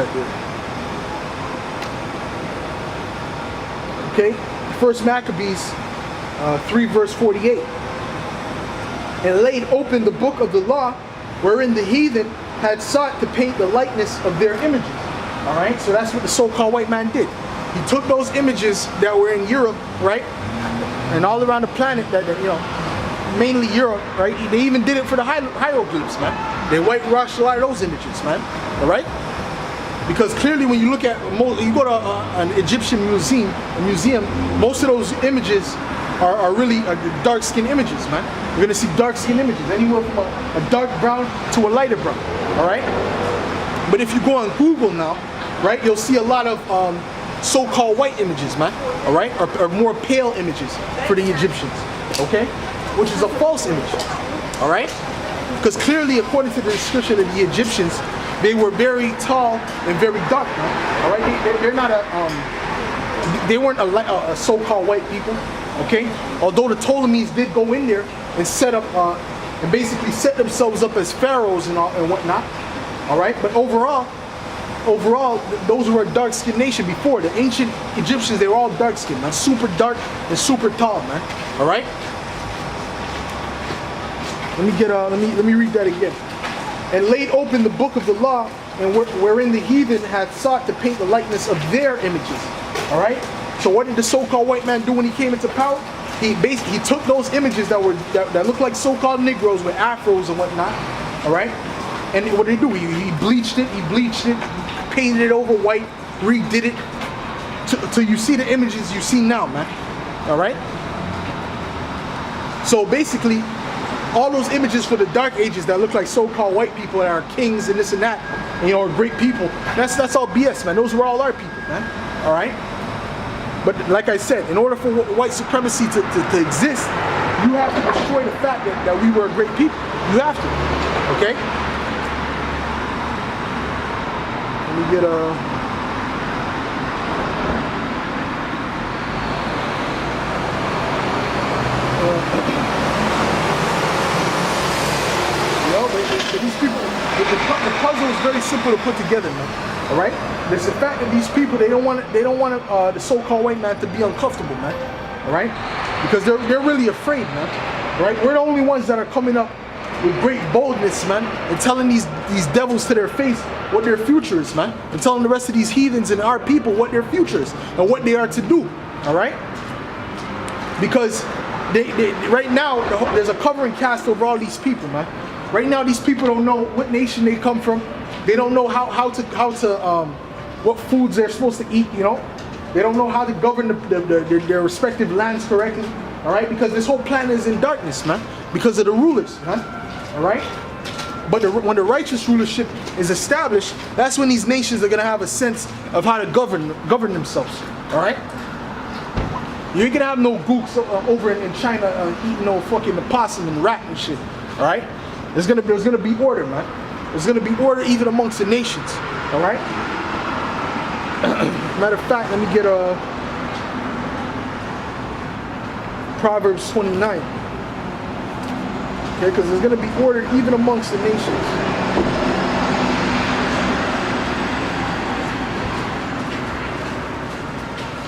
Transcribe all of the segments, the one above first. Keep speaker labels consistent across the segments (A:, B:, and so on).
A: that there. Okay, First Maccabees 3 verse 48. And laid open the book of the law, wherein the heathen had sought to paint the likeness of their images. All right, so that's what the so-called white man did. He took those images that were in Europe, right, and all around the planet, that you know, mainly Europe, right. They even did it for the hieroglyphs, man. They whitewashed a lot of those images, man. All right, because clearly when you look at, you go to an Egyptian museum, most of those images are really dark-skinned images, man. You're gonna see dark-skinned images, anywhere from a dark brown to a lighter brown. All right, but if you go on Google now, right, you'll see a lot of so-called white images, man, all right, or more pale images for the Egyptians, okay, which is a false image, all right, because clearly, according to the description of the Egyptians, they were very tall and very dark, man, all right, they're not they weren't a so-called white people, okay, although the Ptolemies did go in there and set up, and basically set themselves up as pharaohs and whatnot, all right, but overall, those were a dark-skinned nation before. The ancient Egyptians, they were all dark-skinned, man. Super dark and super tall, man. All right. Let me read that again. And laid open the book of the law, and wherein the heathen had sought to paint the likeness of their images. All right. So what did the so-called white man do when he came into power? He took those images that looked like so-called Negroes with afros and whatnot. All right. And what did he do? He bleached it. Painted it over white, redid it till you see the images you see now, man. All right. So basically, all those images for the Dark Ages that look like so-called white people that are kings and this and that, and, you know, are great people. That's all BS, man. Those were all our people, man. All right. But like I said, in order for white supremacy to exist, you have to destroy the fact that we were a great people. You have to. Okay. Let me get these people, the puzzle is very simple to put together, man. All right, there's the fact that these people they don't want the so-called white man to be uncomfortable, man. All right, because they're really afraid, man. All right, we're the only ones that are coming up with great boldness, man, and telling these devils to their face what their future is, man, and telling the rest of these heathens and our people what their future is and what they are to do. All right, because they right now there's a covering cast over all these people, man. Right now these people don't know what nation they come from. They don't know how to what foods they're supposed to eat. You know, they don't know how to govern their respective lands correctly. All right, because this whole planet is in darkness, man, because of the rulers, man. All right, but when the righteous rulership is established, that's when these nations are gonna have a sense of how to govern themselves. All right, you ain't gonna have no gooks over in China eating no fucking opossum and rat and shit. All right, there's gonna be order, man. There's gonna be order even amongst the nations. All right. Matter of fact, let me get Proverbs 29. Okay, because there's going to be order even amongst the nations.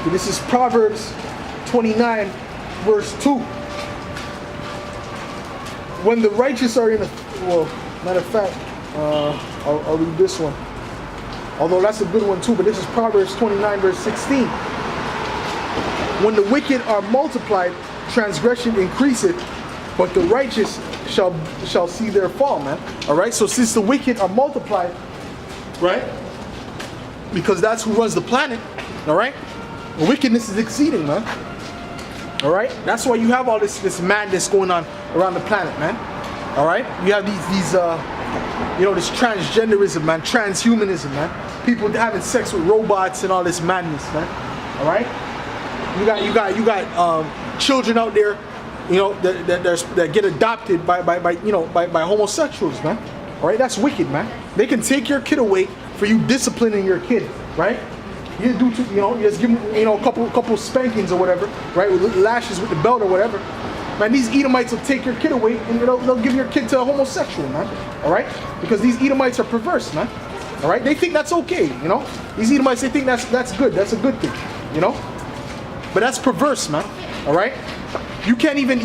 A: Okay, this is Proverbs 29, verse 2. When the righteous are in a... Well, matter of fact, I'll read this one. Although that's a good one too, but this is Proverbs 29, verse 16. When the wicked are multiplied, transgression increaseth, but the righteous shall see their fall, man. All right, so since the wicked are multiplied, right, because that's who runs the planet, all right, the wickedness is exceeding, man. All right, that's why you have all this madness going on around the planet, man. All right, you have these this transgenderism, man, transhumanism, man. People having sex with robots and all this madness, man. All right, you got children out there, you know, that get adopted by homosexuals, man. All right, that's wicked, man. They can take your kid away for you disciplining your kid, right? You just give them, a couple spankings or whatever, right? With lashes with the belt or whatever. Man, these Edomites will take your kid away and they'll give your kid to a homosexual, man. All right? Because these Edomites are perverse, man. All right, they think that's okay. You know, these Edomites, they think that's good. That's a good thing. You know, but that's perverse, man. All right, you can't even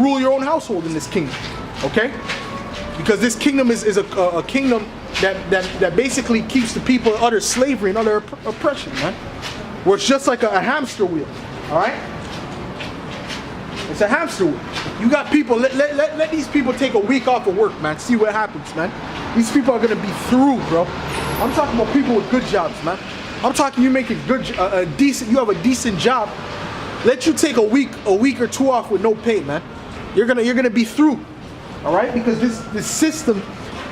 A: rule your own household in this kingdom. Okay, because this kingdom is a kingdom that basically keeps the people in utter slavery and utter oppression, man. Where it's just like a hamster wheel. All right, it's a hamster wheel. You got people. Let these people take a week off of work, man. See what happens, man. These people are gonna be through, bro. I'm talking about people with good jobs, man. I'm talking you making good, decent. You have a decent job. Let you take a week or two off with no pay, man. You're gonna be through, all right? Because this system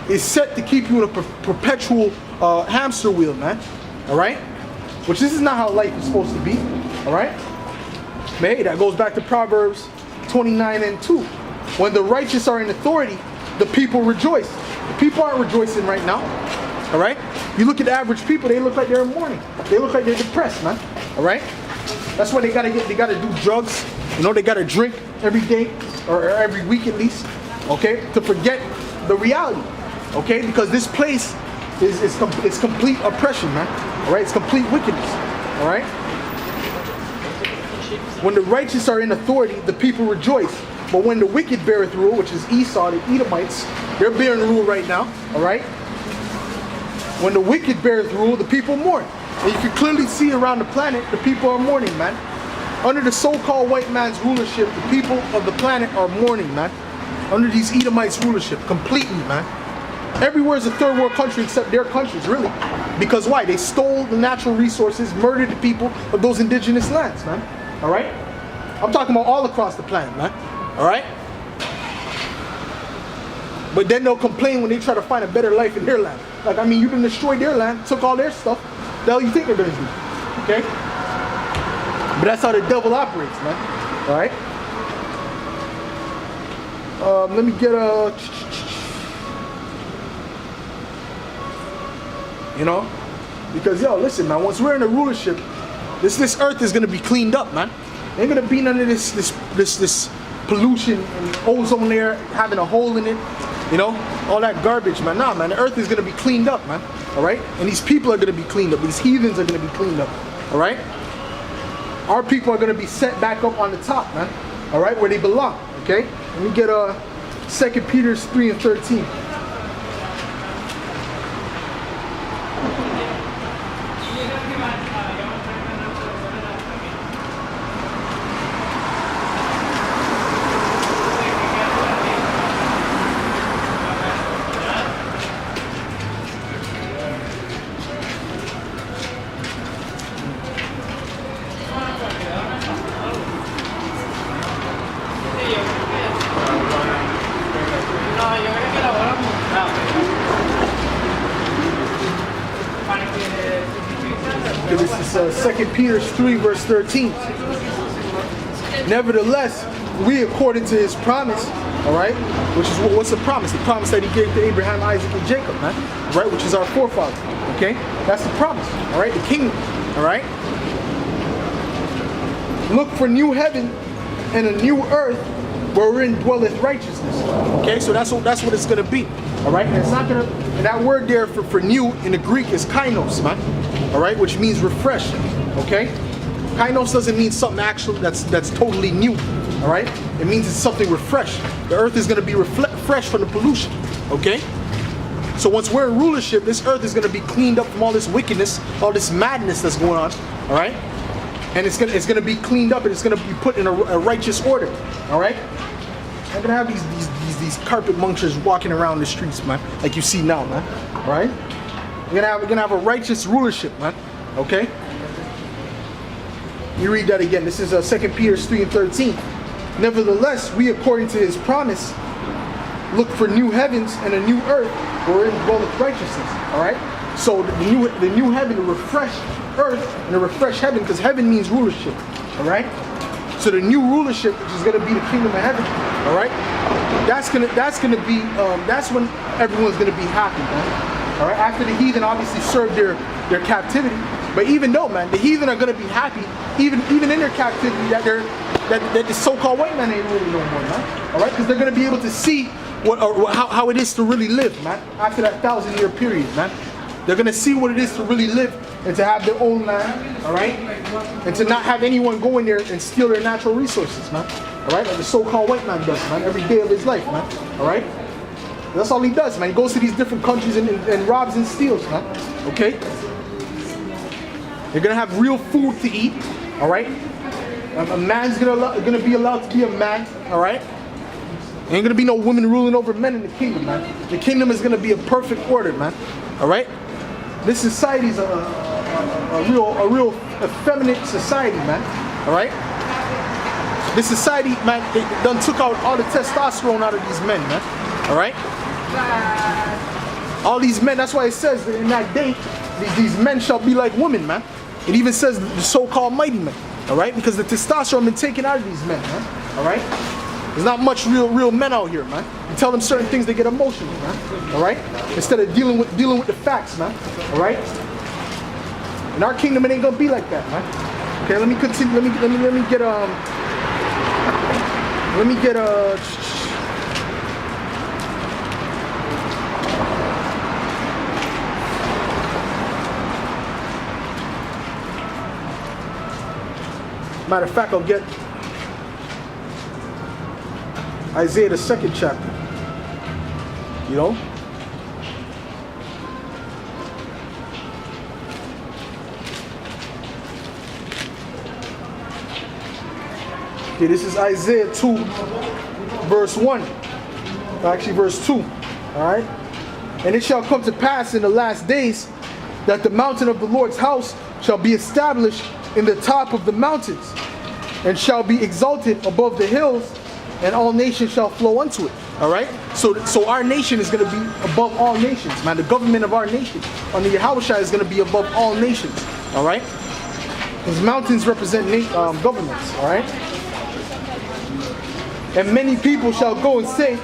A: is set to keep you in a perpetual hamster wheel, man. All right? Which this is not how life is supposed to be, all right? But hey, that goes back to Proverbs 29:2. When the righteous are in authority, the people rejoice. The people aren't rejoicing right now, all right? You look at the average people; they look like they're in mourning. They look like they're depressed, man. All right? That's why they gotta do drugs. You know, they gotta drink every day or every week at least, okay, to forget the reality, okay? Because this place is complete oppression, man. All right, it's complete wickedness. All right. When the righteous are in authority, the people rejoice. But when the wicked beareth rule, which is Esau, the Edomites, they're bearing rule right now. All right. When the wicked beareth rule, the people mourn. And you can clearly see around the planet, the people are mourning, man. Under the so-called white man's rulership, the people of the planet are mourning, man. Under these Edomites' rulership, completely, man. Everywhere is a third world country except their countries, really. Because why? They stole the natural resources, murdered the people of those indigenous lands, man. All right? I'm talking about all across the planet, man. All right? But then they'll complain when they try to find a better life in their land. Like, I mean, you can destroy their land, took all their stuff. The hell you think they're going to do? Okay? But that's how the devil operates, man. All right? Let me get a... You know? Because, yo, listen, man, once we're in a rulership, this earth is going to be cleaned up, man. There ain't going to be none of this pollution and ozone layer having a hole in it. You know? All that garbage, man. Nah, man, the earth is going to be cleaned up, man. All right? And these people are going to be cleaned up. These heathens are going to be cleaned up. All right? Our people are going to be set back up on the top, man. All right? Where they belong. Okay? Let me get 2 Peter 3:13. This is 2 Peter 3 verse 13. Nevertheless, we according to his promise, all right, which is what's the promise? The promise that he gave to Abraham, Isaac, and Jacob, man, all right, which is our forefather, okay? That's the promise, all right, the kingdom, all right? Look for new heaven and a new earth wherein dwelleth righteousness, okay? So that's what it's going to be, all right? And it's not going to, and that word there for new in the Greek is kainos, man, all right, which means refresh, okay? Kainos doesn't mean something actually that's totally new, all right? It means it's something refreshed. The earth is going to be fresh from the pollution, okay? So once we're in rulership, this earth is going to be cleaned up from all this wickedness, all this madness that's going on, all right? And it's gonna be cleaned up and it's gonna be put in a righteous order, all right? I'm gonna have these carpet munchers walking around the streets, man, like you see now, man, all right? We're gonna have a righteous rulership, man, okay? You read that again. This is 2 Peter 3:13. Nevertheless, we according to his promise look for new heavens and a new earth wherein dwelleth righteousness, all right? So the new heaven, the refreshed earth and the refreshed heaven, because heaven means rulership, all right? So the new rulership, which is going to be the kingdom of heaven, all right? That's when everyone's going to be happy, man. All right? After the heathen obviously served their captivity, but even though, man, the heathen are going to be happy, even in their captivity, that the so-called white man ain't really no more, man. All right? Because they're going to be able to see how it is to really live, man. After that 1,000-year period, man. They're going to see what it is to really live and to have their own land, all right? And to not have anyone go in there and steal their natural resources, man. All right? Like the so-called white man does, man, every day of his life, man. All right? That's all he does, man. He goes to these different countries and robs and steals, man. Okay? You're going to have real food to eat, all right? A man's gonna be allowed to be a man, all right? Ain't gonna be no women ruling over men in the kingdom, man. The kingdom is gonna be a perfect order, man. All right? This society is a real effeminate society, man. All right? This society, man, they done took out all the testosterone out of these men, man. All right? All these men. That's why it says that in that day, these men shall be like women, man. It even says the so-called mighty men. All right, because the testosterone been taken out of these men, man. All right, there's not much real men out here, man. You tell them certain things, they get emotional, man. All right, instead of dealing with the facts, man. All right. In our kingdom, it ain't gonna be like that, man. Okay, let me continue. Let me get matter of fact, I'll get Isaiah the 2nd chapter. You know? Okay, this is Isaiah 2, verse 1. Actually, verse 2. Alright? And it shall come to pass in the last days that the mountain of the Lord's house shall be established in the top of the mountains, and shall be exalted above the hills, and all nations shall flow unto it. All right. So our nation is going to be above all nations, man. The government of our nation under Yahushua is going to be above all nations. All right. Because mountains represent governments. All right. And many people shall go and say,